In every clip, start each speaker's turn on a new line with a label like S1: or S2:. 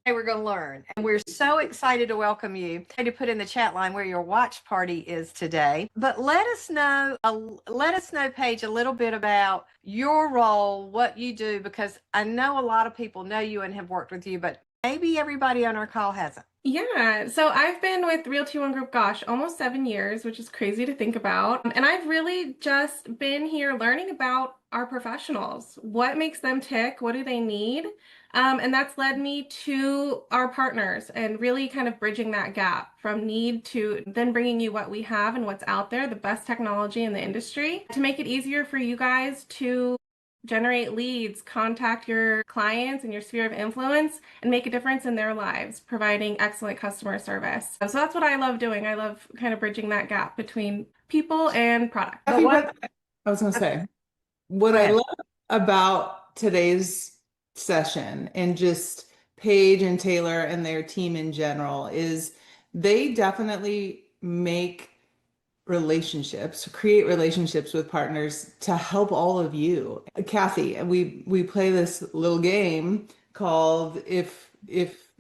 S1: We're going to learn, and we're so excited to welcome you. To put in the chat line where your watch party is today, but let us know, Paige, a little bit about your role, what you do, because I know a lot of people know you and have worked with you, but maybe everybody on our call hasn't.
S2: Yeah, so I've been with Realty OneGroup, gosh, almost 7 years, which is crazy to think about. And I've really just been here learning about our professionals. What makes them tick? What do they need? And that's led me to our partners and really kind of bridging that gap from need to then bringing you what we have and what's out there, the best technology in the industry, to make it easier for you guys to generate leads, contact your clients and your sphere of influence, and make a difference in their lives, providing excellent customer service. So that's what I love doing. I love kind of bridging that gap between people and product.
S3: I was going to say, what I love about today's session and just Paige and Taylor and their team in general is they definitely create relationships with partners to help all of you. Kathy, we play this little game called if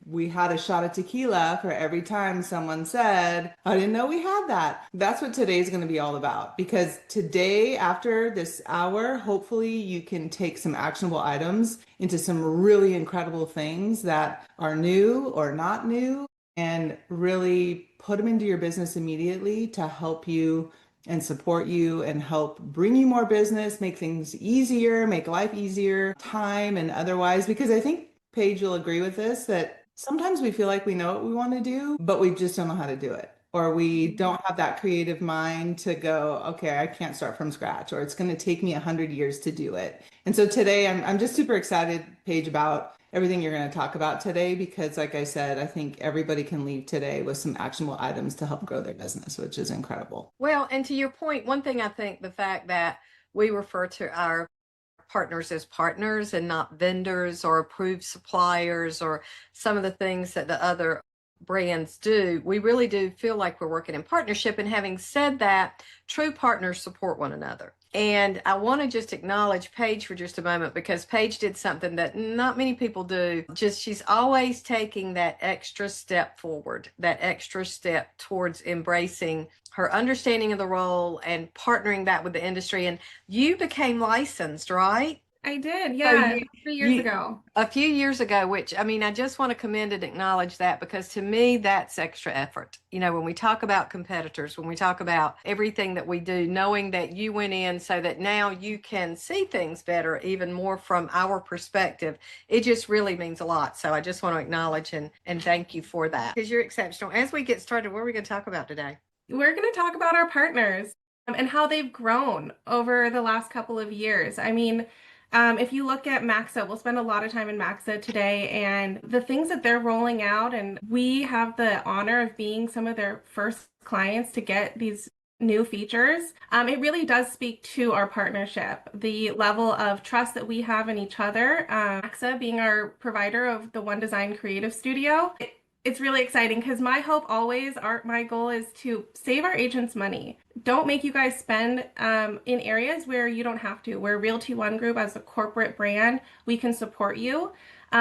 S3: we had a shot of tequila for every time someone said, I didn't know we had that. That's what today's going to be all about, because today, after this hour, hopefully you can take some actionable items into some really incredible things that are new or not new, and really put them into your business immediately to help you and support you and help bring you more business, make things easier, make life easier, time and otherwise. Because I think, Paige, you'll agree with this, that sometimes we feel like we know what we want to do, but we just don't know how to do it. Or we don't have that creative mind to go, okay, I can't start from scratch, or it's going to take me 100 years to do it. And so today I'm just super excited, Paige, about everything you're going to talk about today, because like I said, I think everybody can leave today with some actionable items to help grow their business, which is incredible.
S1: Well, and to your point, one thing, I think the fact that we refer to our partners as partners and not vendors or approved suppliers or some of the things that the other brands do, we really do feel like we're working in partnership. And having said that, true partners support one another. And I want to just acknowledge Paige for just a moment, because Paige did something that not many people do. She's always taking that extra step forward, that extra step towards embracing her understanding of the role and partnering that with the industry. And you became licensed, right?
S2: I did, yeah,
S1: So
S2: 3 years ago.
S1: A few years ago, which, I mean, I just want to commend and acknowledge that, because to me, that's extra effort. You know, when we talk about competitors, when we talk about everything that we do, knowing that you went in so that now you can see things better, even more from our perspective, it just really means a lot. So I just want to acknowledge and thank you for that, because you're exceptional. As we get started, what are we going to talk about today?
S2: We're going to talk about our partners and how they've grown over the last couple of years. I mean, if you look at Maxa, we'll spend a lot of time in Maxa today, and the things that they're rolling out, and we have the honor of being some of their first clients to get these new features. It really does speak to our partnership, the level of trust that we have in each other. Maxa being our provider of the One Design Creative Studio. It's really exciting because my hope always, my goal is to save our agents money. Don't make you guys spend in areas where you don't have to. Where Realty OneGroup as a corporate brand, we can support you,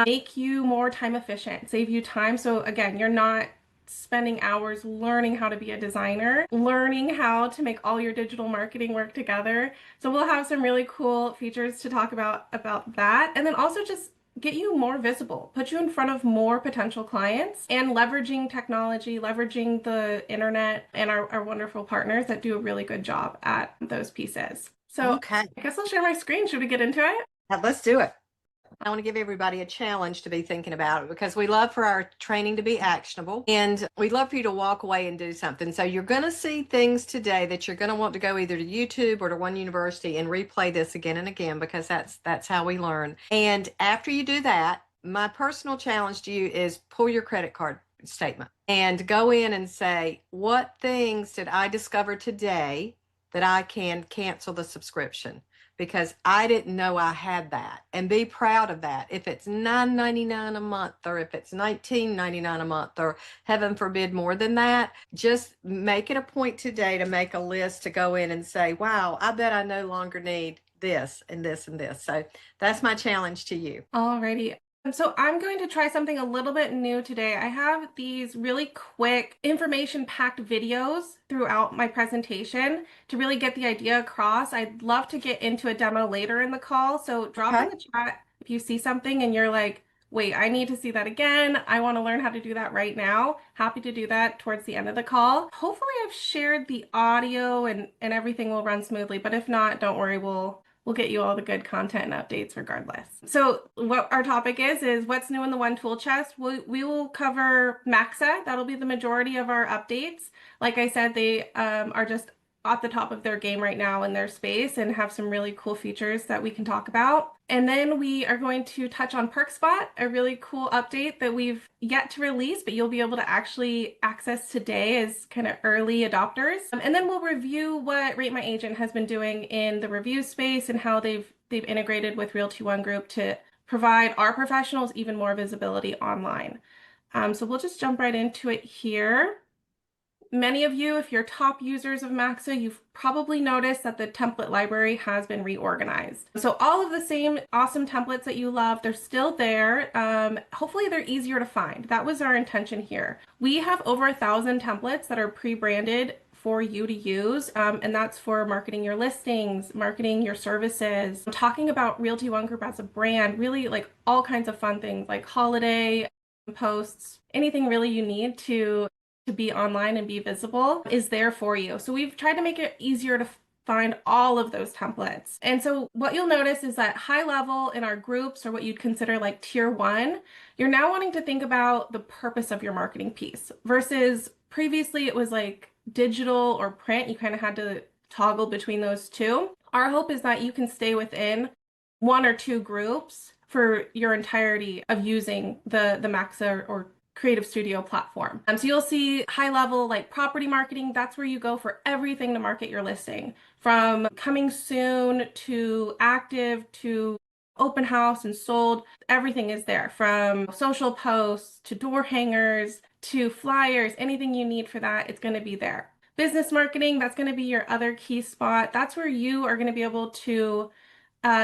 S2: make you more time efficient, save you time. So again, you're not spending hours learning how to be a designer, learning how to make all your digital marketing work together. So we'll have some really cool features to talk about that. And then also just get you more visible, put you in front of more potential clients, and leveraging technology, leveraging the internet, and our wonderful partners that do a really good job at those pieces. So okay, I guess I'll share my screen. Should we get into it?
S1: Let's do it. I want to give everybody a challenge to be thinking about it, because we love for our training to be actionable, and we'd love for you to walk away and do something. So you're going to see things today that you're going to want to go either to YouTube or to One University and replay this again and again, because that's how we learn. And after you do that, my personal challenge to you is pull your credit card statement and go in and say, what things did I discover today that I can cancel the subscription? because I didn't know I had that, and be proud of that. If it's $9.99 a month, or if it's $19.99 a month, or heaven forbid more than that, just make it a point today to make a list to go in and say, wow, I bet I no longer need this and this and this. So that's my challenge to you.
S2: Alrighty. So I'm going to try something a little bit new today. I have these really quick information-packed videos throughout my presentation to really get the idea across. I'd love to get into a demo later in the call. So drop in the chat if you see something and you're like, wait, I need to see that again. I want to learn how to do that right now. Happy to do that towards the end of the call. Hopefully I've shared the audio and everything will run smoothly, but if not, don't worry, we'll get you all the good content and updates regardless. So what our topic is what's new in the One Tool Chest. We will cover Maxa. That'll be the majority of our updates. Like I said, they are just at the top of their game right now in their space and have some really cool features that we can talk about. And then we are going to touch on Perk Spot, a really cool update that we've yet to release, but you'll be able to actually access today as kind of early adopters. And then we'll review what Rate My Agent has been doing in the review space and how they've integrated with Realty OneGroup to provide our professionals even more visibility online. So we'll just jump right into it here. Many of you, if you're top users of Maxa, you've probably noticed that the template library has been reorganized. So all of the same awesome templates that you love, they're still there. Hopefully they're easier to find. That was our intention here. We have over 1,000 templates that are pre-branded for you to use, and that's for marketing your listings, marketing your services, talking about Realty OneGroup as a brand, really like all kinds of fun things like holiday posts, anything really you need to be online and be visible is there for you. So we've tried to make it easier to find all of those templates. And so what you'll notice is that high level in our groups, or what you'd consider like tier 1, you're now wanting to think about the purpose of your marketing piece versus previously it was like digital or print. You kind of had to toggle between those two. Our hope is that you can stay within 1 or 2 groups for your entirety of using the Maxa or Creative Studio platform. So you'll see high level like property marketing. That's where you go for everything to market your listing, from coming soon to active to open house and sold. Everything is there, from social posts to door hangers to flyers. Anything you need for that, it's going to be there. Business marketing, that's going to be your other key spot. That's where you are going to be able to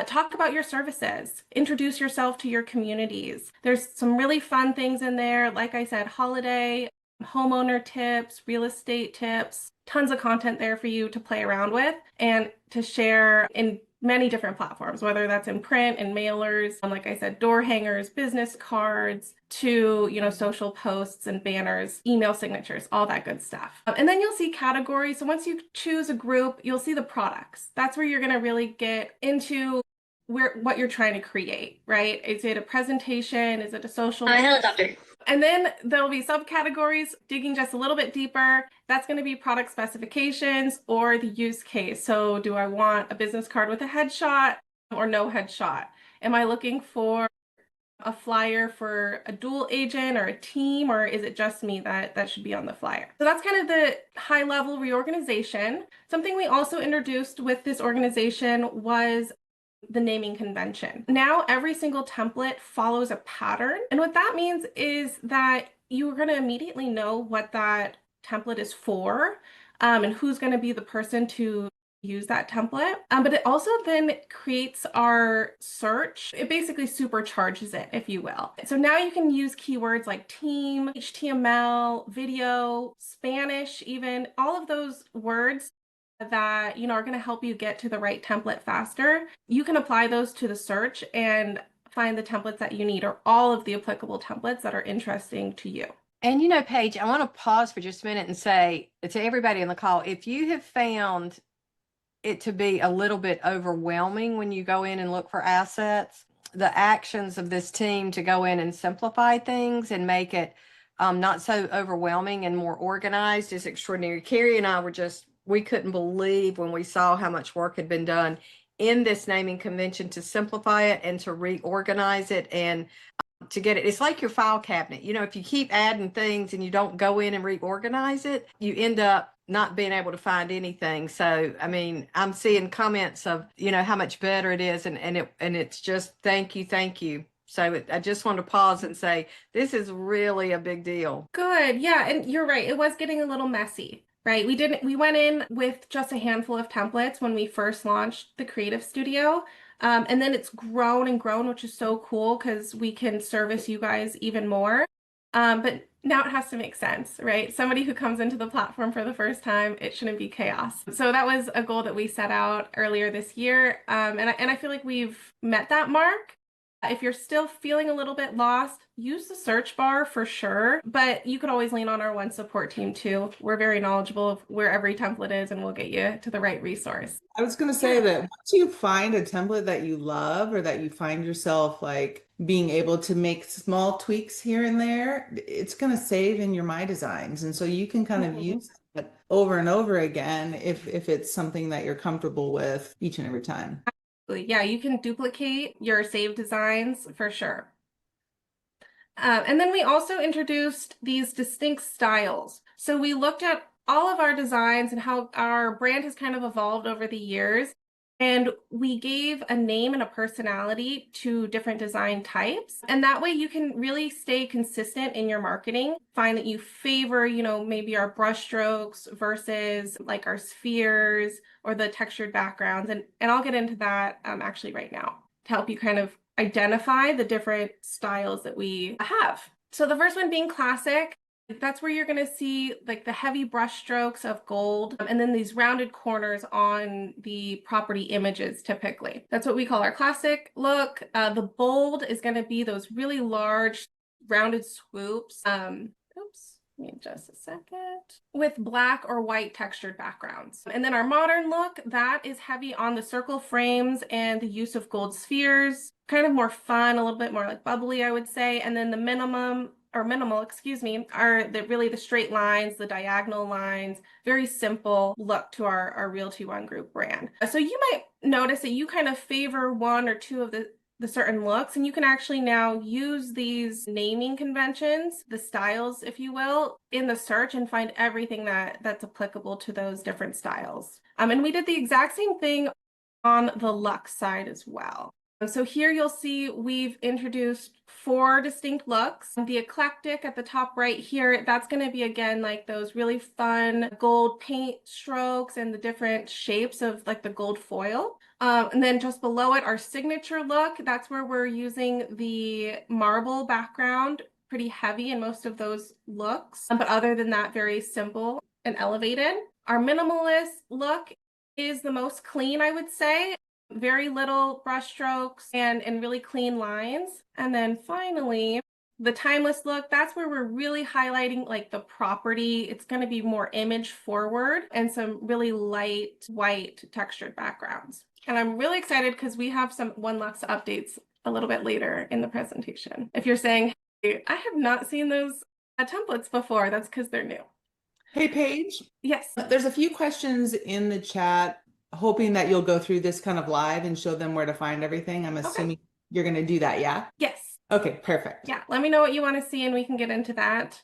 S2: talk about your services, introduce yourself to your communities. There's some really fun things in there. Like I said, holiday, homeowner tips, real estate tips, tons of content there for you to play around with and to share in many different platforms, whether that's in print and mailers, and like I said, door hangers, business cards, to, social posts and banners, email signatures, all that good stuff. And then you'll see categories. So once you choose a group, you'll see the products. That's where you're going to really get into what you're trying to create, right? Is it a presentation? Is it a social?
S4: Helicopter.
S2: And then there'll be subcategories, digging just a little bit deeper. That's going to be product specifications or the use case. So do I want a business card with a headshot or no headshot? Am I looking for a flyer for a dual agent or a team, or is it just me that should be on the flyer? So that's kind of the high level reorganization. Something we also introduced with this organization was the naming convention. Now every single template follows a pattern. And what that means is that you're going to immediately know what that template is for, and who's going to be the person to use that template. But it also then creates our search. It basically supercharges it, if you will. So now you can use keywords like team, HTML, video, Spanish, even all of those words that are going to help you get to the right template faster. You can apply those to the search and find the templates that you need, or all of the applicable templates that are interesting to you.
S1: And Paige, I want to pause for just a minute and say to everybody on the call, if you have found it to be a little bit overwhelming when you go in and look for assets, the actions of this team to go in and simplify things and make it not so overwhelming and more organized is extraordinary. Carrie and I we couldn't believe when we saw how much work had been done in this naming convention to simplify it and to reorganize it and to get it. It's like your file cabinet. If you keep adding things and you don't go in and reorganize it, you end up not being able to find anything. So, I mean, I'm seeing comments of, how much better it is. And it's just, thank you, thank you. So I just want to pause and say, this is really a big deal.
S2: Good. Yeah. And you're right. It was getting a little messy, right? We went in with just a handful of templates when we first launched the Creative Studio. And then it's grown and grown, which is so cool because we can service you guys even more. But now it has to make sense, right? Somebody who comes into the platform for the first time, it shouldn't be chaos. So that was a goal that we set out earlier this year. And I feel like we've met that mark. If you're still feeling a little bit lost, use the search bar for sure, but you could always lean on our One support team too. We're very knowledgeable of where every template is, and we'll get you to the right resource.
S3: I was going to say that once you find a template that you love, or that you find yourself like being able to make small tweaks here and there, it's going to save in your My Designs. And so you can kind of use it over and over again if it's something that you're comfortable with each and every time.
S2: Yeah, you can duplicate your saved designs for sure. And then we also introduced these distinct styles. So we looked at all of our designs and how our brand has kind of evolved over the years. And we gave a name and a personality to different design types. And that way you can really stay consistent in your marketing. Find that you favor, maybe our brush strokes versus like our spheres or the textured backgrounds. And I'll get into that actually right now to help you kind of identify the different styles that we have. So the first one being classic. That's where you're going to see like the heavy brush strokes of gold and then these rounded corners on the property images typically. That's what we call our classic look. The bold is going to be those really large rounded swoops. Oops, give me just a second. With black or white textured backgrounds. And then our modern look, that is heavy on the circle frames and the use of gold spheres. Kind of more fun, a little bit more like bubbly, I would say. And then the minimal, are really the straight lines, the diagonal lines, very simple look to our Realty One Group brand. So you might notice that you kind of favor one or two of the certain looks, and you can actually now use these naming conventions, the styles, if you will, in the search and find everything that's applicable to those different styles. And we did the exact same thing on the Lux side as well. So here you'll see we've introduced 4 distinct looks. The eclectic at the top right here, that's going to be again like those really fun gold paint strokes and the different shapes of like the gold foil. And then just below it, our signature look, that's where we're using the marble background, pretty heavy in most of those looks. But other than that, very simple and elevated. Our minimalist look is the most clean, I would say. Very little brush strokes and really clean lines. And then finally, the timeless look, that's where we're really highlighting like the property. It's going to be more image forward and some really light white textured backgrounds. And I'm really excited because we have some OneLux updates a little bit later in the presentation. If you're saying, hey, I have not seen those templates before, that's because they're new.
S3: Hey, Paige.
S2: Yes.
S3: There's a few questions in the chat, hoping that you'll go through this kind of live and show them where to find everything. I'm assuming you're going to do that, yeah?
S2: Yes.
S3: Okay, perfect.
S2: Yeah, let me know what you want to see and we can get into that.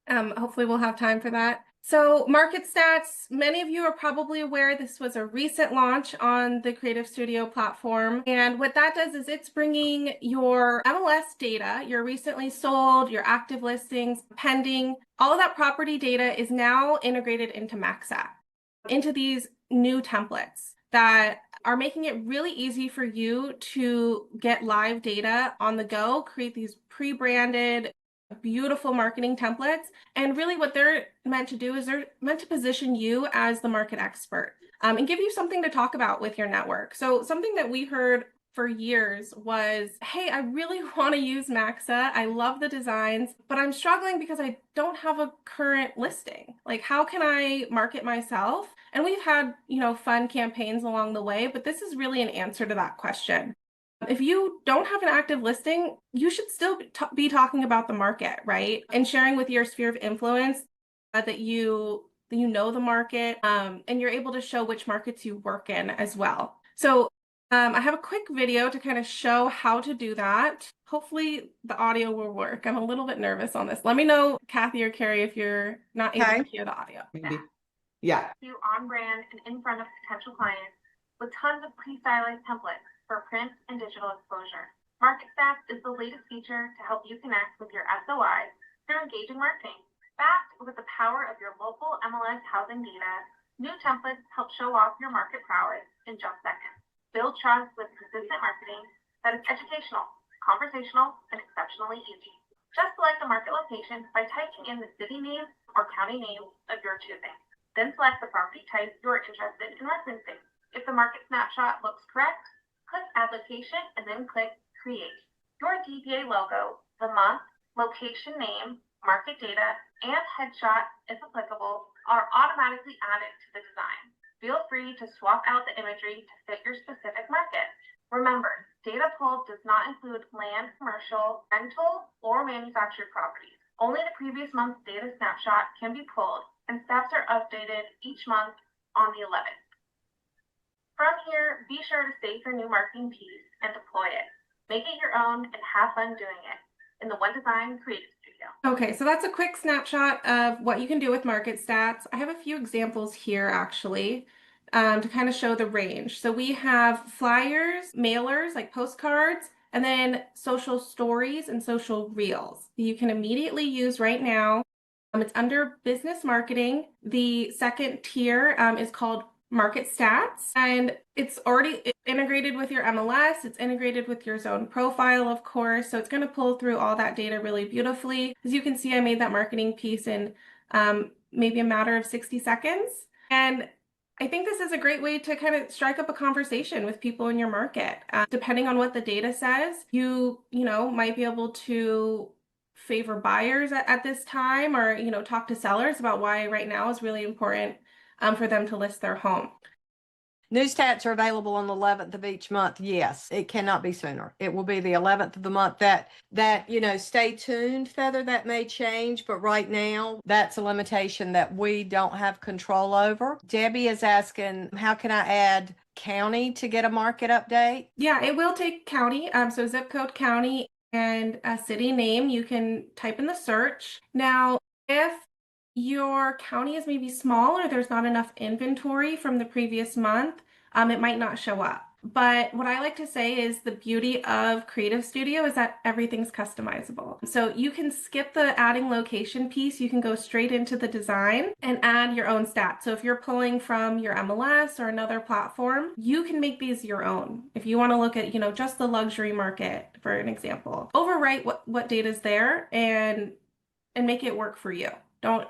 S2: Hopefully we'll have time for that. So market stats, many of you are probably aware this was a recent launch on the Creative Studio platform. And what that does is it's bringing your MLS data, your recently sold, your active listings, pending, all of that property data is now integrated into Maxa, into these new templates that are making it really easy for you to get live data on the go, create these pre-branded, beautiful marketing templates. And really what they're meant to do is they're meant to position you as the market expert and give you something to talk about with your network. So something that we heard for years was, hey, I really want to use Maxa. I love the designs, but I'm struggling because I don't have a current listing. Like, how can I market myself? And we've had, fun campaigns along the way, but this is really an answer to that question. If you don't have an active listing, you should still be talking about the market, right? And sharing with your sphere of influence that you know the market and you're able to show which markets you work in as well. So I have a quick video to kind of show how to do that. Hopefully the audio will work. I'm a little bit nervous on this. Let me know, Kathy or Carrie, if you're not able to hear the audio.
S3: Maybe. Yeah.
S4: You on brand and in front of potential clients with tons of pre-stylized templates for print and digital exposure. Market Stats is the latest feature to help you connect with your SOIs through engaging marketing. Backed with the power of your local MLS housing data, new templates help show off your market prowess in just seconds. Build trust with consistent marketing that is educational, conversational, and exceptionally easy. Just select a market location by typing in the city name or county name of your choosing. Then select the property type you are interested in referencing. If the market snapshot looks correct, click Add Location and then click Create. Your DBA logo, the month, location name, market data, and headshot, if applicable, are automatically added to the design. Feel free to swap out the imagery to fit your specific market. Remember, data pulled does not include land, commercial, rental, or manufactured properties. Only the previous month's data snapshot can be pulled, and stats are updated each month on the 11th. From here, be sure to save your new marketing piece and deploy it. Make it your own and have fun doing it in the One Design Creative Studio.
S2: Okay, so that's a quick snapshot of what you can do with market stats. I have a few examples here actually to kind of show the range. So we have flyers, mailers like postcards, and then social stories and social reels that you can immediately use right now. It's under business marketing. The second tier is called market stats, and it's already integrated with your MLS. It's integrated with your zone profile, of course. So it's going to pull through all that data really beautifully. As you can see, I made that marketing piece in maybe a matter of 60 seconds. And I think this is a great way to kind of strike up a conversation with people in your market. Depending on what the data says, you might be able to favor buyers at this time, or talk to sellers about why right now is really important for them to list their home.
S1: New stats are available on the 11th of each month. Yes, it cannot be sooner. It will be the 11th of the month. That stay tuned, Feather, that may change, but right now that's a limitation that we don't have control over. Debbie is asking, how can I add county to get a market update?
S2: Yeah, it will take county. So zip code, county, and a city name. You can type in the search. Now, if your county is maybe small or there's not enough inventory from the previous month, it might not show up. But what I like to say is the beauty of Creative Studio is that everything's customizable. So you can skip the adding location piece. You can go straight into the design and add your own stats. So if you're pulling from your MLS or another platform, you can make these your own. If you want to look at, just the luxury market, for an example, overwrite what data is there and make it work for you. Don't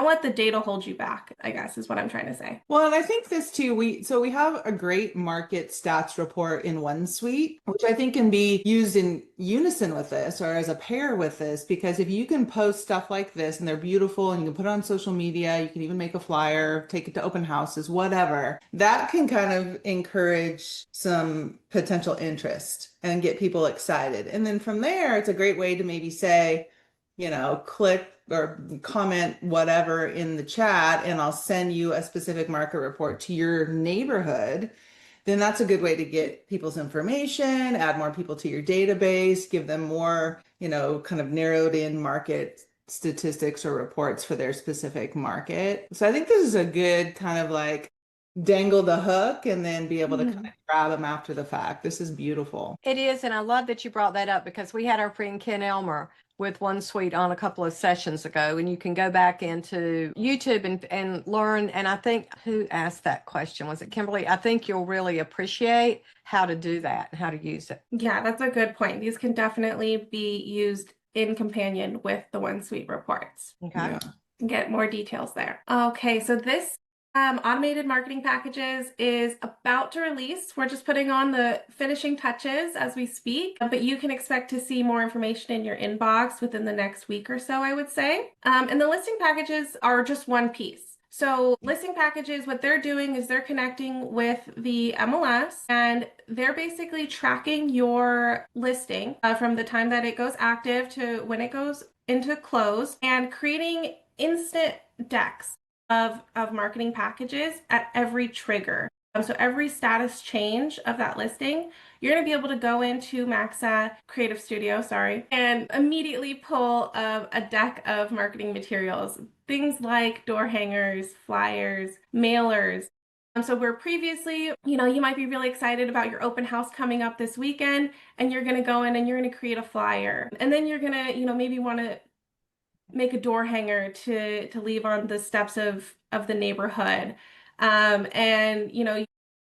S2: let the data hold you back, I guess, is what I'm trying to say.
S3: Well, and I think this too, we have a great market stats report in OneSuite, which I think can be used in unison with this or as a pair with this, because if you can post stuff like this and they're beautiful and you can put it on social media, you can even make a flyer, take it to open houses, whatever, that can kind of encourage some potential interest and get people excited. And then from there, it's a great way to maybe say, click or comment whatever in the chat and I'll send you a specific market report to your neighborhood. Then that's a good way to get people's information, add more people to your database, give them more, kind of narrowed in market statistics or reports for their specific market. So I think this is a good kind of like dangle the hook and then be able to kind of grab them after the fact. This is beautiful.
S1: It is, and I love that you brought that up because we had our friend Ken Elmer with OneSuite on a couple of sessions ago, and you can go back into YouTube and learn. And I think, who asked that question? Was it Kimberly? I think you'll really appreciate how to do that and how to use it.
S2: Yeah, that's a good point. These can definitely be used in companion with the OneSuite reports.
S1: Okay.
S3: Yeah.
S2: Get more details there. Okay, so this automated marketing packages is about to release. We're just putting on the finishing touches as we speak, but you can expect to see more information in your inbox within the next week or so, I would say. And the listing packages are just one piece. So listing packages, what they're doing is they're connecting with the MLS and they're basically tracking your listing from the time that it goes active to when it goes into close and creating instant decks of marketing packages at every trigger. So every status change of that listing, you're going to be able to go into Maxa Creative Studio, and immediately pull a deck of marketing materials, things like door hangers, flyers, mailers. So where previously, you might be really excited about your open house coming up this weekend, and you're going to go in and you're going to create a flyer. And then you're going to, maybe want to make a door hanger to leave on the steps of the neighborhood. And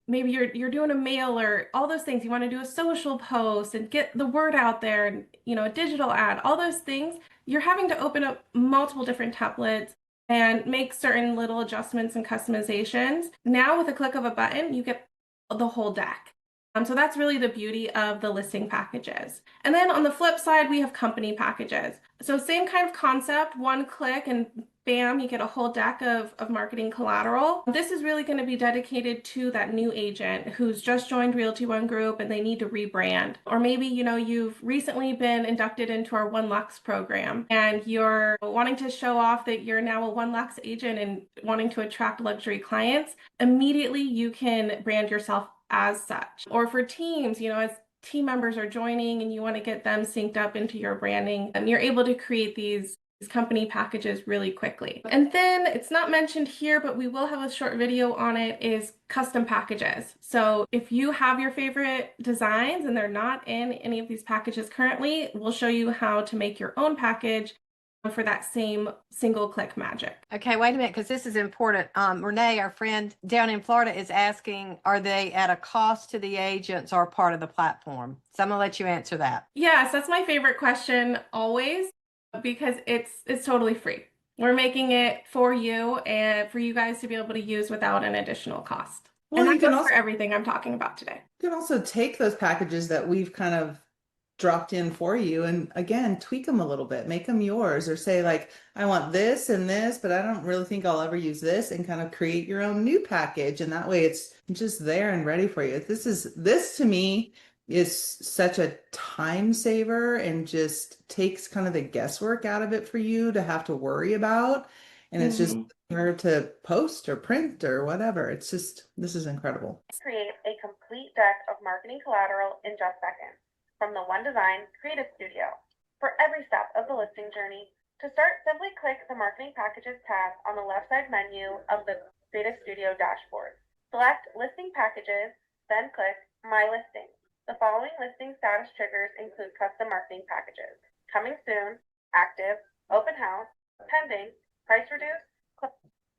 S2: maybe you're doing a mailer, all those things. You want to do a social post and get the word out there, and a digital ad, all those things. You're having to open up multiple different templates and make certain little adjustments and customizations. Now with a click of a button, you get the whole deck. So that's really the beauty of the listing packages. And then on the flip side, we have company packages. So same kind of concept, one click and bam, you get a whole deck of marketing collateral. This is really going to be dedicated to that new agent who's just joined Realty OneGroup and they need to rebrand. Or maybe, you've recently been inducted into our OneLux program and you're wanting to show off that you're now a OneLux agent and wanting to attract luxury clients. Immediately, you can brand yourself as such. Or for teams, as team members are joining and you want to get them synced up into your branding, you're able to create these company packages really quickly. And then it's not mentioned here, but we will have a short video on it, is custom packages. So if you have your favorite designs and they're not in any of these packages currently, we'll show you how to make your own package for that same single click magic.
S1: Okay, wait a minute, because this is important. Renee, our friend down in Florida, is asking, are they at a cost to the agents or part of the platform? So I'm gonna let you answer that.
S2: Yes, that's my favorite question always, because it's totally free. We're making it for you and for you guys to be able to use without an additional cost.
S3: Well,
S2: And that
S3: you can
S2: goes
S3: also,
S2: for everything I'm talking about today.
S3: you can also take those packages that we've kind of dropped in for you and again tweak them a little bit, make them yours, or say like, I want this and this, but I don't really think I'll ever use this, and kind of create your own new package, and that way it's just there and ready for you. This to me is such a time saver and just takes kind of the guesswork out of it for you to have to worry about, and it's just where to post or print or whatever. This is incredible.
S4: Create a complete deck of marketing collateral in just seconds from the One Design Creative Studio. For every step of the listing journey, to start, simply click the Marketing Packages tab on the left side menu of the Creative Studio dashboard. Select Listing Packages, then click My Listings. The following listing status triggers include custom marketing packages: coming soon, active, open house, pending, price reduced.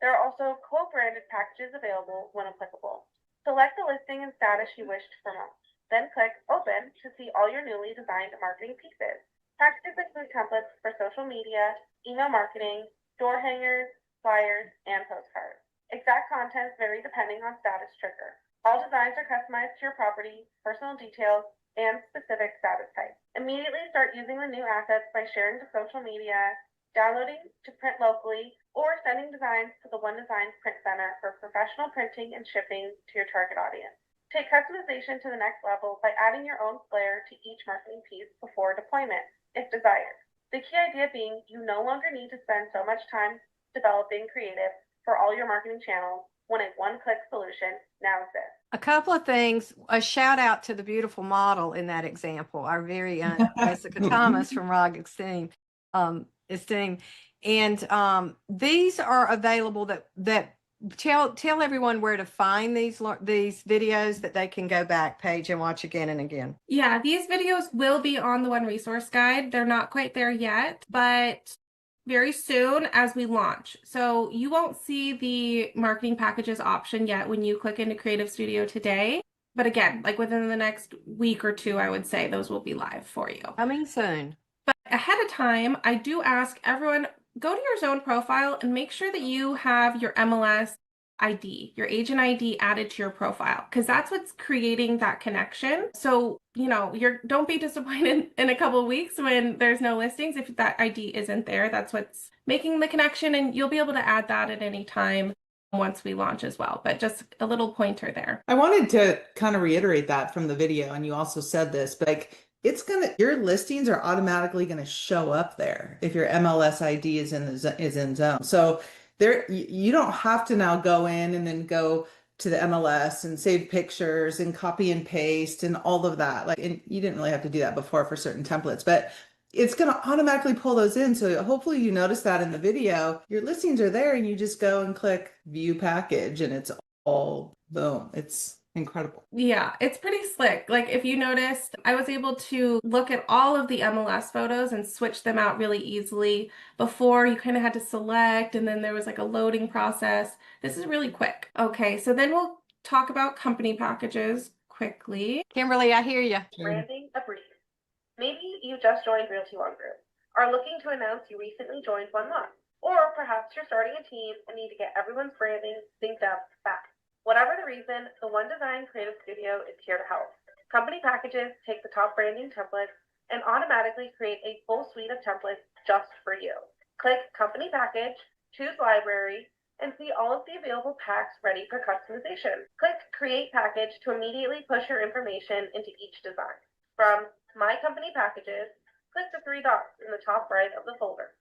S4: There are also co-branded packages available when applicable. Select the listing and status you wish to promote. Then click Open to see all your newly designed marketing pieces. Packages include templates for social media, email marketing, door hangers, flyers, and postcards. Exact contents vary depending on status trigger. All designs are customized to your property, personal details, and specific status type. Immediately start using the new assets by sharing to social media, downloading to print locally, or sending designs to the One Design Print Center for professional printing and shipping to your target audience. Take customization to the next level by adding your own flair to each marketing piece before deployment, if desired. The key idea being you no longer need to spend so much time developing creative for all your marketing channels when a one-click solution now exists.
S1: A couple of things. A shout out to the beautiful model in that example, our very own Jessica Thomas from ROG Esteem. And these are available that tell everyone where to find these videos that they can go back, Paige, and watch again and again.
S2: Yeah, these videos will be on the One Resource Guide. They're not quite there yet, but very soon as we launch. So you won't see the marketing packages option yet when you click into Creative Studio today. But again, like within the next week or two, I would say those will be live for you.
S1: Coming soon.
S2: But ahead of time, I do ask everyone, go to your zone profile and make sure that you have your MLS ID, your agent ID added to your profile, because that's what's creating that connection. So, don't be disappointed in a couple of weeks when there's no listings. If that ID isn't there, that's what's making the connection, and you'll be able to add that at any time once we launch as well. But just a little pointer there.
S3: I wanted to kind of reiterate that from the video, and you also said this, but like, your listings are automatically going to show up there if your MLS ID is in zone. So there, you don't have to now go in and then go to the MLS and save pictures and copy and paste and all of that. Like, and you didn't really have to do that before for certain templates, but it's going to automatically pull those in. So hopefully you notice that in the video, your listings are there and you just go and click view package and it's all boom. It's incredible.
S2: Yeah, it's pretty slick. Like if you noticed, I was able to look at all of the MLS photos and switch them out really easily. Before you kind of had to select and then there was like a loading process. This is really quick. Okay, so then we'll talk about company packages quickly.
S1: Kimberly, I hear you.
S4: Branding a brief. Maybe you just joined Realty OneGroup, are looking to announce you recently joined OneLux, or perhaps you're starting a team and need to get everyone's branding synced up fast. Whatever the reason, the One Design Creative Studio is here to help. Company packages take the top branding templates and automatically create a full suite of templates just for you. Click Company Package, choose Library, and see all of the available packs ready for customization. Click Create Package to immediately push your information into each design. From My Company Packages, click the three dots in the top right of the folder.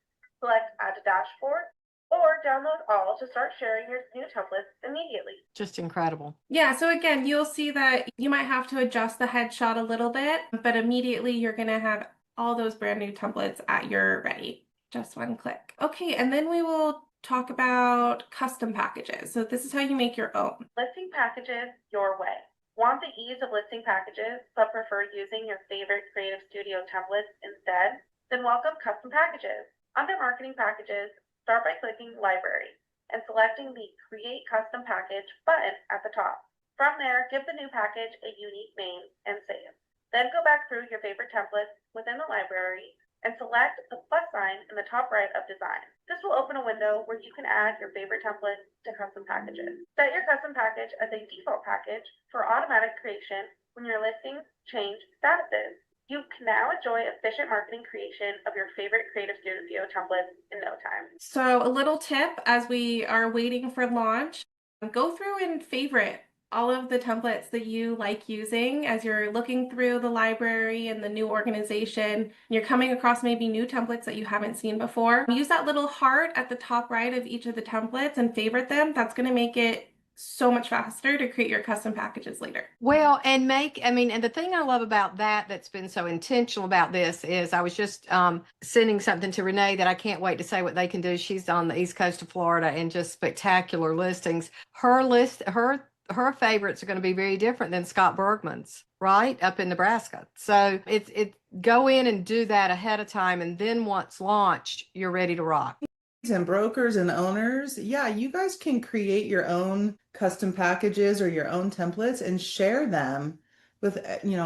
S4: Select Add to Dashboard, or download all to start sharing your new templates immediately.
S1: Just incredible.
S2: Yeah, so again, you'll see that you might have to adjust the headshot a little bit, but immediately you're going to have all those brand new templates at your ready. Just one click. Okay, and then we will talk about custom packages. So this is how you make your own.
S4: Listing packages your way. Want the ease of listing packages, but prefer using your favorite Creative Studio templates instead? Then welcome custom packages. Under Marketing Packages, start by clicking Library and selecting the Create Custom Package button at the top. From there, give the new package a unique name and save. Then go back through your favorite templates within the library and select the plus sign in the top right of Design. This will open a window where you can add your favorite templates to custom packages. Set your custom package as a default package for automatic creation when your listings change statuses. You can now enjoy efficient marketing creation of your favorite Creative Studio templates in no time.
S2: So a little tip as we are waiting for launch, go through and favorite all of the templates that you like using as you're looking through the library and the new organization. You're coming across maybe new templates that you haven't seen before. Use that little heart at the top right of each of the templates and favorite them. That's going to make it so much faster to create your custom packages later.
S1: Well, and and the thing I love about that's been so intentional about this is I was just sending something to Renee that I can't wait to say what they can do. She's on the East Coast of Florida and just spectacular listings. Her favorites are going to be very different than Scott Bergman's, right? Up in Nebraska. So it's go in and do that ahead of time. And then once launched, you're ready to rock.
S3: And brokers and owners, yeah, you guys can create your own custom packages or your own templates and share them with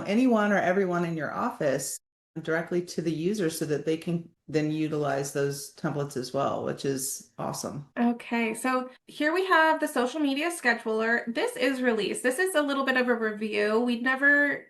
S3: anyone or everyone in your office directly to the user so that they can then utilize those templates as well, which is awesome.
S2: Okay, so here we have the social media scheduler. This is released. This is a little bit of a review. We never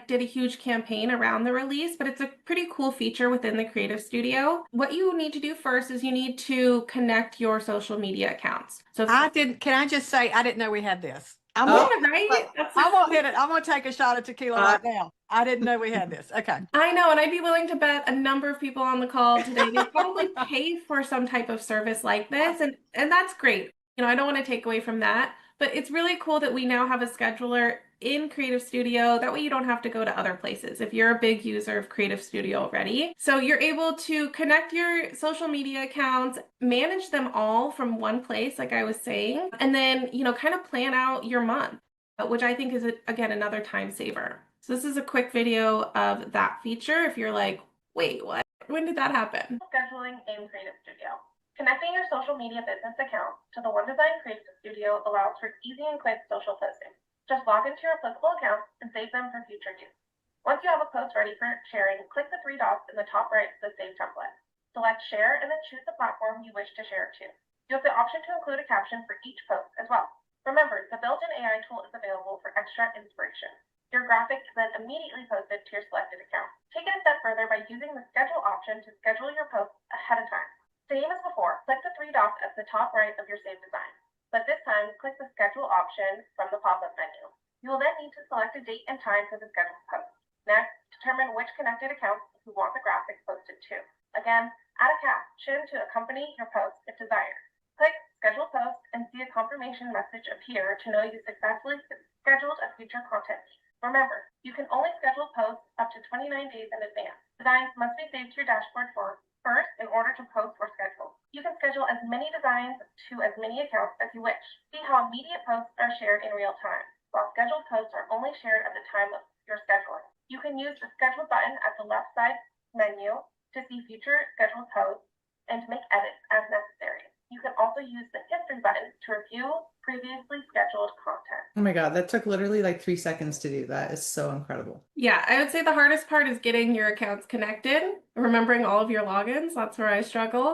S2: did a huge campaign around the release, but it's a pretty cool feature within the Creative Studio. What you need to do first is you need to connect your social media accounts. So
S1: can I just say, I didn't know we had this.
S2: right?
S1: I won't hit it. I'm going to take a shot of tequila right now. I didn't know we had this. Okay.
S2: I know, and I'd be willing to bet a number of people on the call today, they probably pay for some type of service like this, and that's great. I don't want to take away from that, but it's really cool that we now have a scheduler in Creative Studio. That way you don't have to go to other places if you're a big user of Creative Studio already. So you're able to connect your social media accounts, manage them all from one place, like I was saying, and then, kind of plan out your month, which I think is, again, another time saver. So this is a quick video of that feature. If you're like, wait, what? When did that happen?
S4: Scheduling in Creative Studio. Connecting your social media business account to the One Design Creative Studio allows for easy and quick social posting. Just log into your applicable account and save them for future use. Once you have a post ready for sharing, click the three dots in the top right of the Save template. Select Share and then choose the platform you wish to share it to. You have the option to include a caption for each post as well. Remember, the built-in AI tool is available for extra inspiration. Your graphic is then immediately posted to your selected account. Take it a step further by using the Schedule option to schedule your posts ahead of time. Same as before, click the three dots at the top right of your saved design. But this time, click the Schedule option from the pop-up menu. You will then need to select a date and time for the scheduled post. Next, determine which connected accounts you want the graphic posted to. Again, add a caption to accompany your post if desired. Click schedule post and see a confirmation message appear to know you successfully scheduled a future content piece. Remember, you can only schedule posts up to 29 days in advance. Designs must be saved to your dashboard first in order to post or schedule. You can schedule as many designs to as many accounts as you wish. See how immediate posts are shared in real time, while scheduled posts are only shared at the time of your scheduling. You can use the schedule button at the left side menu to see future scheduled posts and to make edits as necessary. You can also use the history button to review previously scheduled content.
S3: Oh my God, that took literally like 3 seconds to do. That is so incredible.
S2: Yeah, I would say the hardest part is getting your accounts connected, remembering all of your logins. That's where I struggle.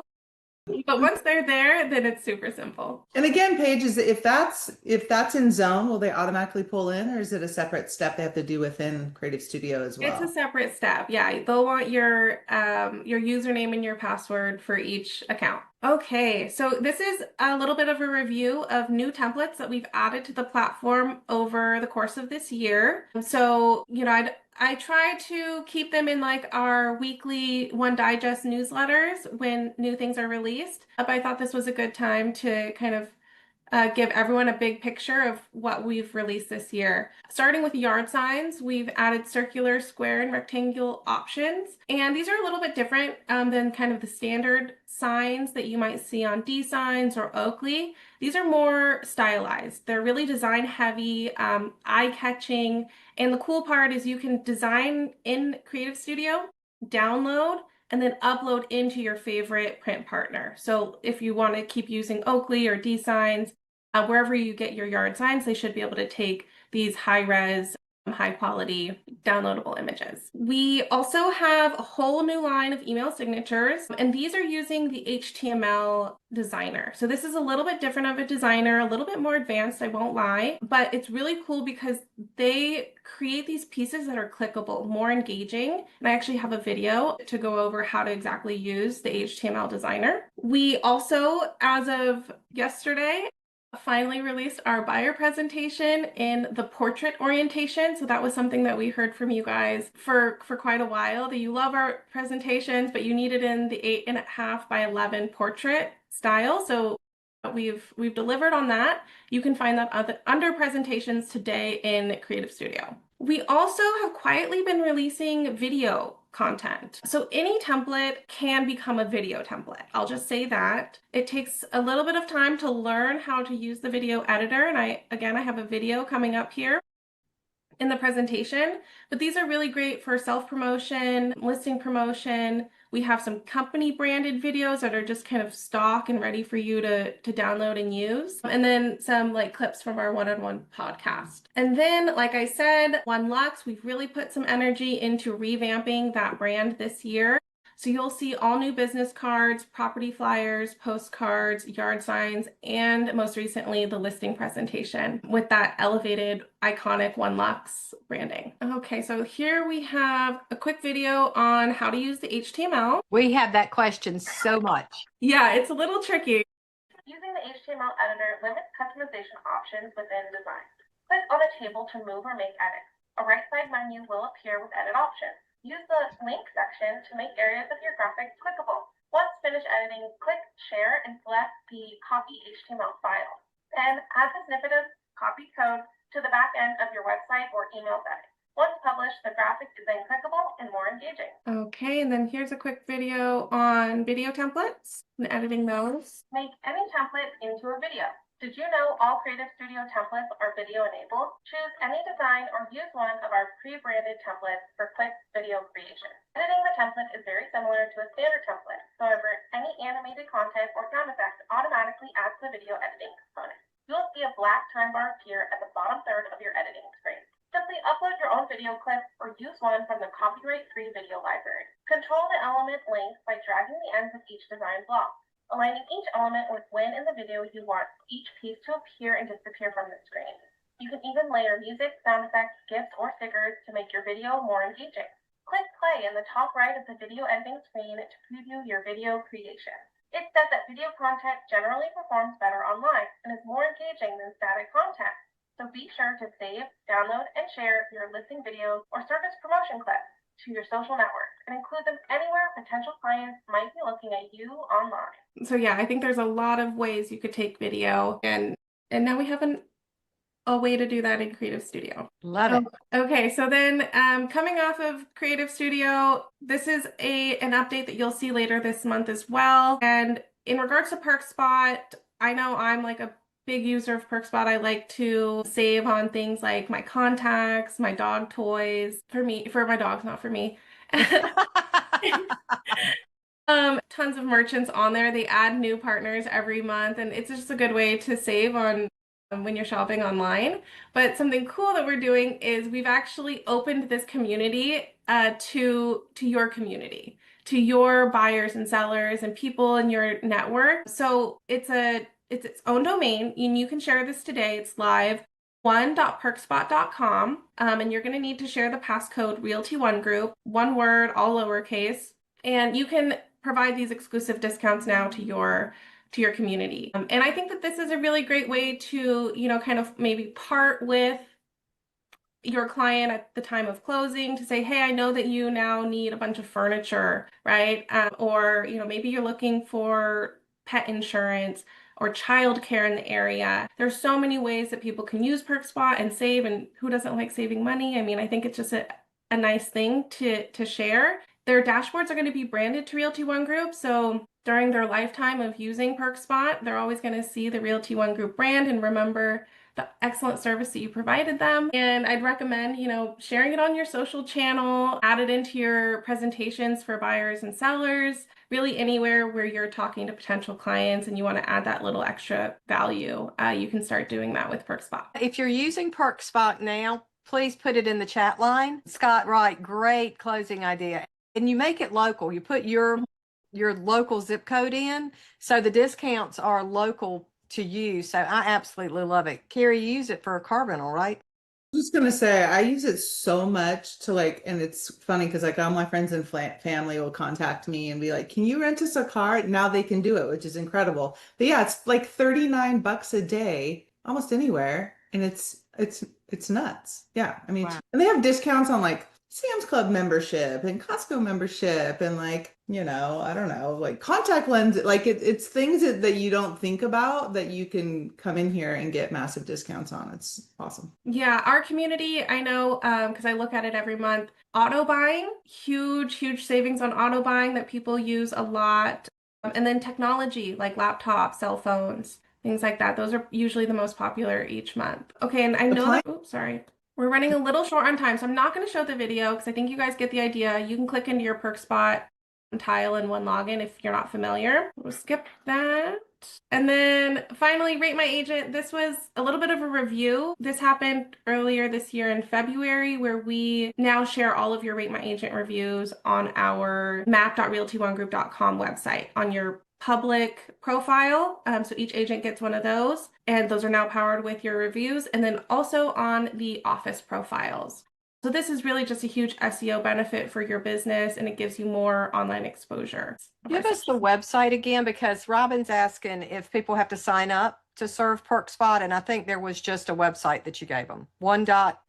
S2: But once they're there, then it's super simple.
S3: And again, Paige, is if that's in Zone, will they automatically pull in, or is it a separate step they have to do within Creative Studio as well?
S2: It's a separate step. Yeah, they'll want your username and your password for each account. Okay, so this is a little bit of a review of new templates that we've added to the platform over the course of this year. So, you know, I try to keep them in like our weekly One Digest newsletters when new things are released. But I thought this was a good time to kind of give everyone a big picture of what we've released this year. Starting with yard signs, we've added circular, square, and rectangular options. And these are a little bit different than kind of the standard signs that you might see on D Signs or Oakley. These are more stylized. They're really design heavy, eye-catching. And the cool part is you can design in Creative Studio, download, and then upload into your favorite print partner. So if you want to keep using Oakley or D Signs, wherever you get your yard signs, they should be able to take these high-res, high-quality downloadable images. We also have a whole new line of email signatures, and these are using the HTML designer. So this is a little bit different of a designer, a little bit more advanced, I won't lie, but it's really cool because they create these pieces that are clickable, more engaging. And I actually have a video to go over how to exactly use the HTML designer. We also, as of yesterday, finally released our buyer presentation in the portrait orientation. So that was something that we heard from you guys for quite a while, that you love our presentations, but you need it in the 8.5 by 11 portrait style. So we've delivered on that. You can find that under presentations today in Creative Studio. We also have quietly been releasing video content. So any template can become a video template. I'll just say that. It takes a little bit of time to learn how to use the video editor. And I have a video coming up here in the presentation, but these are really great for self-promotion, listing promotion. We have some company branded videos that are just kind of stock and ready for you to download and use. And then some like clips from our one-on-one podcast. And then, like I said, OneLux, we've really put some energy into revamping that brand this year. So you'll see all new business cards, property flyers, postcards, yard signs, and most recently the listing presentation with that elevated, iconic OneLux branding. Okay, so here we have a quick video on how to use the HTML.
S1: We have that question so much.
S2: Yeah, it's a little tricky.
S4: Using the HTML editor limits customization options within design. Click on a table to move or make edits. A right side menu will appear with edit options. Use the link section to make areas of your graphics clickable. Once finished editing, click Share and select the Copy HTML file. Then add the snippet of copy code to the back end of your website or email setting. Once published, the graphic is then clickable and more engaging.
S2: Okay, and then here's a quick video on video templates and editing those.
S4: Make any template into a video. Did you know all Creative Studio templates are video enabled? Choose any design or use one of our pre-branded templates for quick video creation. Editing the template is very similar to a standard template. However, any animated content or sound effect automatically adds the video editing component. You'll see a black time bar appear at the bottom third of your editing screen. Simply upload your own video clip or use one from the copyright-free video library. Control the element length by dragging the ends of each design block, aligning each element with when in the video you want each piece to appear and disappear from the screen. You can even layer music, sound effects, GIFs, or stickers to make your video more engaging. Click play in the top right of the video editing screen to preview your video creation. It's said that video content generally performs better online and is more engaging than static content. So be sure to save, download, and share your listing video or service promotion clips to your social network and include them anywhere potential clients might be looking at you online.
S2: So yeah, I think there's a lot of ways you could take video, and now we have a way to do that in Creative Studio.
S1: Love it.
S2: Okay, so then coming off of Creative Studio, this is an update that you'll see later this month as well. And in regards to Perk Spot, I know I'm like a big user of Perk Spot. I like to save on things like my contacts, my dog toys, for my dogs, not for me. Tons of merchants on there. They add new partners every month, and it's just a good way to save on when you're shopping online. But something cool that we're doing is we've actually opened this community to your community, to your buyers and sellers and people in your network. So it's its own domain, and you can share this today. It's live. one.perkspot.com, and you're going to need to share the passcode realtyonegroup, one word, all lowercase, and you can provide these exclusive discounts now to your community. And I think that this is a really great way to, kind of maybe part with your client at the time of closing to say, hey, I know that you now need a bunch of furniture, right? Or, maybe you're looking for pet insurance or childcare in the area. There's so many ways that people can use Perk Spot and save, and who doesn't like saving money? I mean, I think it's just a nice thing to share. Their dashboards are going to be branded to Realty One Group, so during their lifetime of using Perk Spot, they're always going to see the Realty One Group brand and remember the excellent service that you provided them. And I'd recommend, sharing it on your social channel, add it into your presentations for buyers and sellers, really anywhere where you're talking to potential clients and you want to add that little extra value. You can start doing that with Perk Spot.
S1: If you're using Perk Spot now, please put it in the chat line. Scott Wright, great closing idea. And you make it local. You put your local zip code in, so the discounts are local to you. So I absolutely love it. Carrie, you use it for a car rental, right?
S3: I was just gonna say, I use it so much to and it's funny because all my friends and family will contact me and be like, can you rent us a car? Now they can do it, which is incredible. But yeah, it's like 39 bucks a day, almost anywhere. And it's nuts. Yeah. I mean,
S1: Wow.
S3: And they have discounts on like Sam's Club membership and Costco membership and I don't know, like contact lenses, like it's things that you don't think about that you can come in here and get massive discounts on. It's awesome.
S2: Yeah, our community, I know, because I look at it every month. Auto buying, huge savings on auto buying that people use a lot. And then technology like laptops, cell phones, things like that. Those are usually the most popular each month. Okay, and I know that, oops, sorry. We're running a little short on time, so I'm not going to show the video because I think you guys get the idea. You can click into your Perk Spot tile in one login if you're not familiar. We'll skip that. And then finally, Rate My Agent. This was a little bit of a review. This happened earlier this year in February, where we now share all of your Rate My Agent reviews on our map.realtyonegroup.com website on your public profile. So each agent gets one of those, and those are now powered with your reviews, and then also on the office profiles. So this is really just a huge SEO benefit for your business, and it gives you more online exposure.
S1: Give us the website again, because Robin's asking if people have to sign up to serve Perk Spot, and I think there was just a website that you gave them.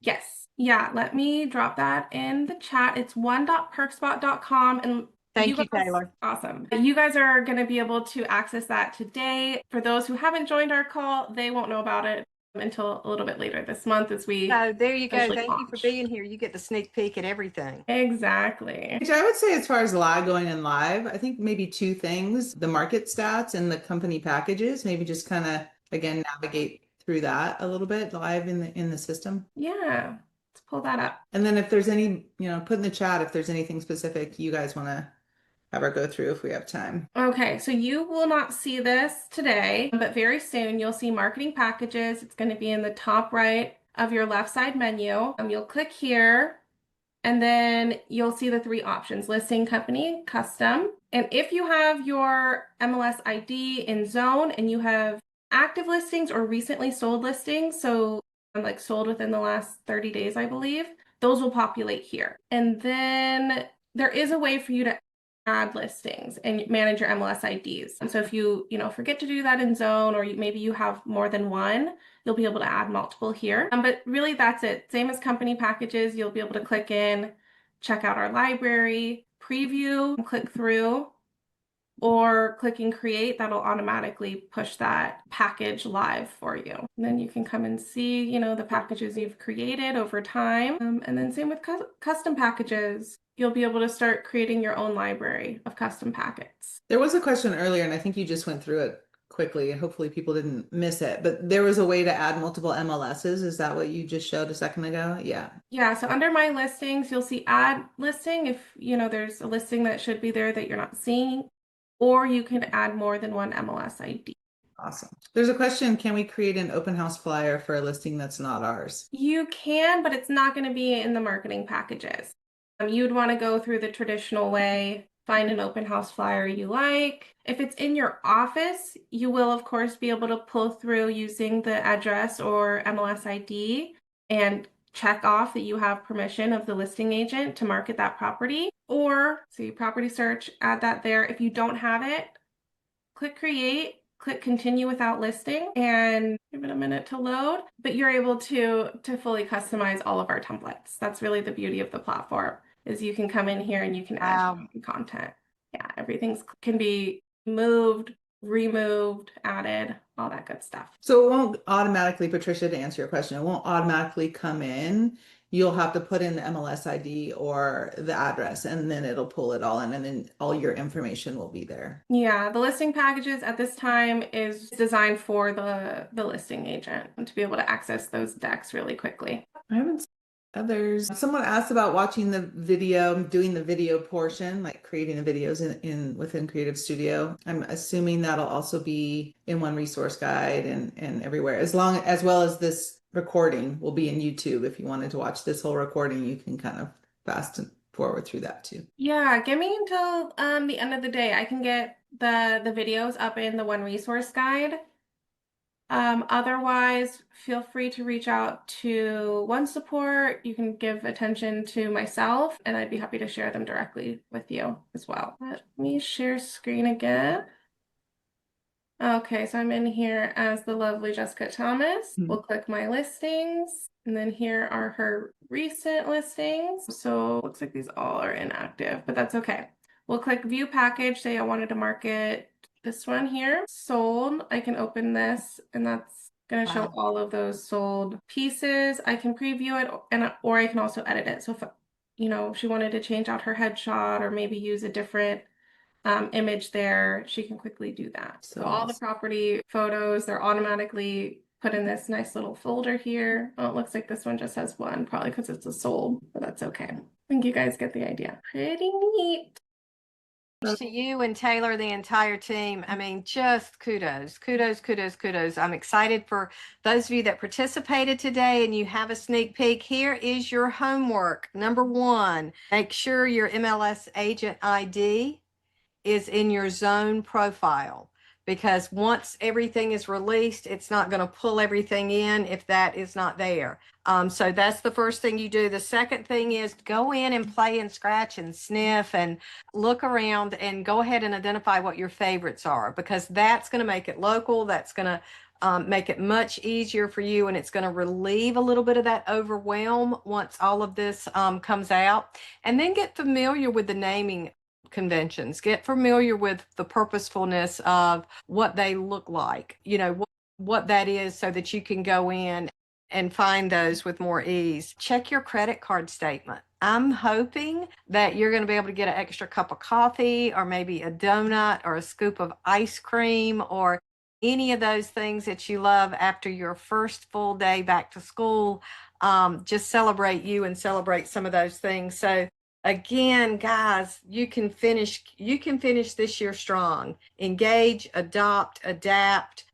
S2: Yes. Yeah, let me drop that in the chat. It's one.perkspot.com, and
S1: Thank you, Taylor.
S2: Awesome. You guys are going to be able to access that today. For those who haven't joined our call, they won't know about it until a little bit later this month as we
S1: So there you go. Thank
S2: launch.
S1: you for being here. You get the sneak peek at everything.
S2: Exactly.
S3: Which I would say, as far as going in live, I think maybe two things: the market stats and the company packages. Maybe just kind of again navigate through that a little bit live in the system.
S2: Yeah, let's pull that up.
S3: And then if there's any, put in the chat if there's anything specific you guys want to have her go through if we have time.
S2: Okay, so you will not see this today, but very soon you'll see marketing packages. It's going to be in the top right of your left side menu. You'll click here, and then you'll see the three options: listing, company, custom. And if you have your MLS ID in zone and you have active listings or recently sold listings, so like sold within the last 30 days, I believe, those will populate here. And then there is a way for you to add listings and manage your MLS IDs. And so if you forget to do that in zone, or maybe you have more than one, you'll be able to add multiple here. But really that's it. Same as company packages, you'll be able to click in, check out our library, preview, click through, or clicking create, that'll automatically push that package live for you. And then you can come and see, you know, the packages you've created over time. And then same with custom packages. You'll be able to start creating your own library of custom packets.
S3: There was a question earlier, and I think you just went through it quickly. Hopefully people didn't miss it, but there was a way to add multiple MLSs. Is that what you just showed a second ago? Yeah.
S2: Yeah, so under my listings, you'll see add listing if, you know, there's a listing that should be there that you're not seeing, or you can add more than one MLS ID.
S3: Awesome. There's a question, can we create an open house flyer for a listing that's not ours?
S2: You can, but it's not going to be in the marketing packages. You'd want to go through the traditional way, find an open house flyer you like. If it's in your office, you will, of course, be able to pull through using the address or MLS ID and check off that you have permission of the listing agent to market that property. Or, see, property search, add that there. If you don't have it, click create, click continue without listing, and give it a minute to load. But you're able to fully customize all of our templates. That's really the beauty of the platform, is you can come in here and you can add your own content. Yeah, everything can be moved, removed, added, all that good stuff.
S3: So it won't automatically, Patricia, to answer your question, it won't automatically come in. You'll have to put in the MLS ID or the address, and then it'll pull it all in, and then all your information will be there.
S2: Yeah, the listing packages at this time is designed for the listing agent and to be able to access those decks really quickly.
S3: I haven't seen others. Someone asked about watching the video, doing the video portion, like creating the videos within Creative Studio. I'm assuming that'll also be in One Resource Guide and everywhere, as well as this recording will be in YouTube. If you wanted to watch this whole recording, you can kind of fast and forward through that too.
S2: Yeah, give me until the end of the day. I can get the videos up in the One Resource Guide. Otherwise, feel free to reach out to One Support. You can give attention to myself, and I'd be happy to share them directly with you as well. Let me share screen again. Okay, so I'm in here as the lovely Jessica Thomas. We'll click my listings, and then here are her recent listings. So it looks like these all are inactive, but that's okay. We'll click view package. Say I wanted to market this one here, sold. I can open this, and that's going to show all of those sold pieces. I can preview it, or I can also edit it. So if, you know, she wanted to change out her headshot or maybe use a different image there, she can quickly do that. So all the property photos, they're automatically put in this nice little folder here. Oh, it looks like this one just has one, probably because it's a sold, but that's okay. I think you guys get the idea. Pretty neat.
S1: To you and Taylor, the entire team. I mean, just kudos. I'm excited for those of you that participated today and you have a sneak peek. Here is your homework. Number 1, make sure your MLS agent ID is in your zone profile, because once everything is released, it's not going to pull everything in if that is not there. So that's the first thing you do. The second thing is go in and play and scratch and sniff and look around and go ahead and identify what your favorites are, because that's going to make it local. That's going to make it much easier for you, and it's going to relieve a little bit of that overwhelm once all of this comes out. And then get familiar with the naming conventions. Get familiar with the purposefulness of what they look like, you know, what that is, so that you can go in and find those with more ease. Check your credit card statement. I'm hoping that you're going to be able to get an extra cup of coffee, or maybe a donut, or a scoop of ice cream, or any of those things that you love after your first full day back to school. Just celebrate you and celebrate some of those things. So again, guys, you can finish this year strong. Engage, adopt, adapt.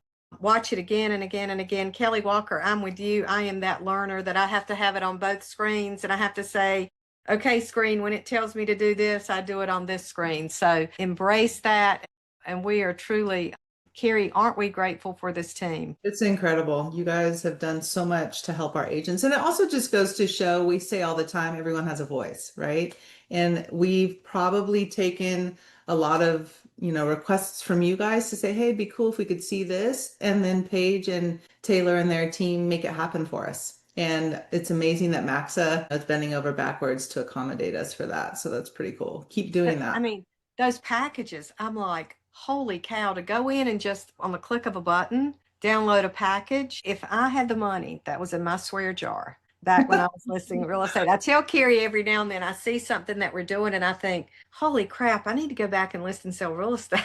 S1: Watch it again and again and again. Kelly Walker, I'm with you. I am that learner that I have to have it on both screens, and I have to say, okay, screen, when it tells me to do this, I do it on this screen. So embrace that. And we are truly, Carrie, aren't we grateful for this team?
S3: It's incredible. You guys have done so much to help our agents. And it also just goes to show, we say all the time, everyone has a voice, right? And we've probably taken a lot of, requests from you guys to say, hey, it'd be cool if we could see this. And then Paige and Taylor and their team make it happen for us. And it's amazing that Maxa is bending over backwards to accommodate us for that. So that's pretty cool. Keep doing that.
S1: I mean, those packages, I'm like, holy cow, to go in and just on the click of a button, download a package. If I had the money that was in my swear jar back when I was listing real estate, I tell Carrie every now and then I see something that we're doing and I think, holy crap, I need to go back and list and sell real estate.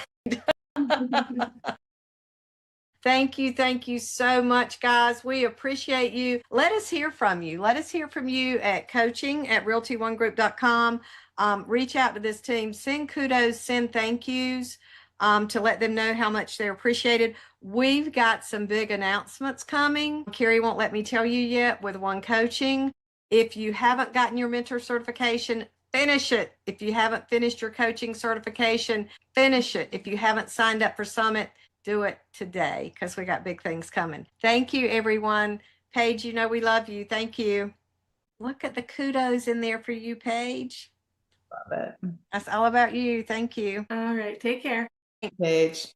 S1: Thank you so much, guys. We appreciate you. Let us hear from you. Let us hear from you at coaching@realtyonegroup.com. Reach out to this team, send kudos, send thank yous to let them know how much they're appreciated. We've got some big announcements coming. Carrie won't let me tell you yet with One Coaching. If you haven't gotten your mentor certification, finish it. If you haven't finished your coaching certification, finish it. If you haven't signed up for Summit, do it today because we got big things coming. Thank you, everyone. Paige, you know we love you. Thank you. Look at the kudos in there for you, Paige.
S3: Love it.
S1: That's all about you. Thank you.
S2: All right, take care.
S3: Paige.